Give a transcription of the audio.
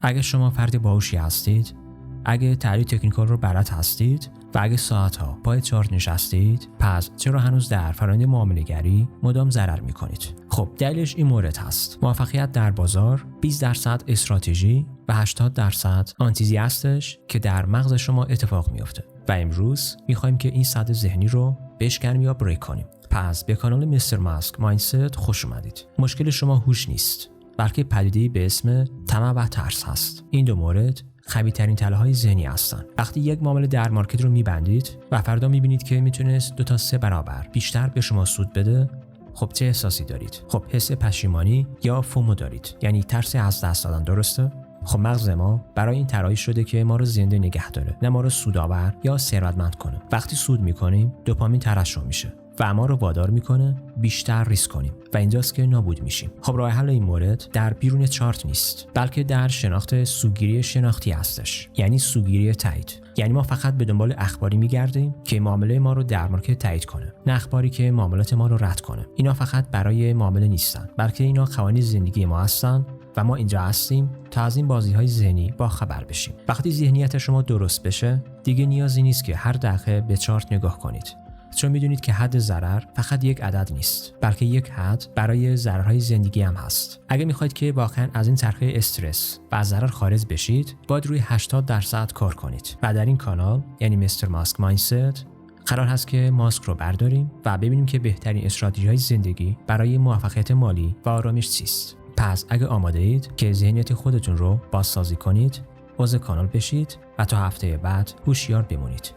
اگه شما فرد باهوشی هستید، اگه تحلیل تکنیکال رو بلد هستید و اگه ساعت‌ها پای چارت نشستید، پس چرا هنوز در فرآیند معامله‌گری مدام ضرر می‌کنید؟ خب دلیلش این مورد هست. موفقیت در بازار 20% استراتژی و 80% آن چیزی هستش که در مغز شما اتفاق میفته. و امروز می‌خوایم که این سد ذهنی رو بشکنیم یا بریک کنیم. پس به کانال مستر ماسک مایندست خوش اومدید. مشکل شما هوش نیست، بلکه پدیده‌ای به اسم طمع و ترس هست. این دو مورد خبیث‌ترین تله‌های ذهنی هستن. وقتی یک معامله در مارکت رو می‌بندید و فردا می‌بینید که میتونست 2 تا 3 برابر بیشتر به شما سود بده، خب چه احساسی دارید؟ خب حس پشیمانی یا فومو دارید، یعنی ترس از دست دادن، درسته؟ خب مغز ما برای این طراحی شده که ما رو زنده نگه داره، نه ما رو سودآور یا ثروتمند کنه. وقتی سود می‌کنیم، دوپامین ترشح میشه و ما رو وادار میکنه بیشتر ریسک کنیم و اینجاست که نابود میشیم. خب راه حل این مورد در بیرون چارت نیست، بلکه در شناخت سوگیری شناختی هستش، یعنی سوگیری تایید. یعنی ما فقط به دنبال اخباری میگردیم که معامله ما رو در مارکت تایید کنه، نه اخباری که معاملات ما رو رد کنه. اینا فقط برای معامله نیستن، بلکه اینا قوانین زندگی ما هستن و ما اینجا هستیم تا از این بازی‌های ذهنی با خبر بشیم. وقتی ذهنیت شما درست بشه، دیگه نیازی نیست که هر دقیقه به چارت نگاه کنید، چون میدونید که حد ضرر فقط یک عدد نیست، بلکه یک حد برای ضررهای زندگی هم هست. اگه میخواید که واقعا از این چرخه استرس و از ضرر خارج بشید، باید روی 80% کار کنید. و در این کانال، یعنی مستر ماسک مایندست، قرار هست که ماسک رو برداریم و ببینیم که بهترین استراتژی‌های زندگی برای موفقیت مالی و آرامش چیست. پس اگه آماده اید که ذهنیت خودتون رو بازسازی کنید، عضو کانال بشید و تا هفته بعد هوشیار بمونید.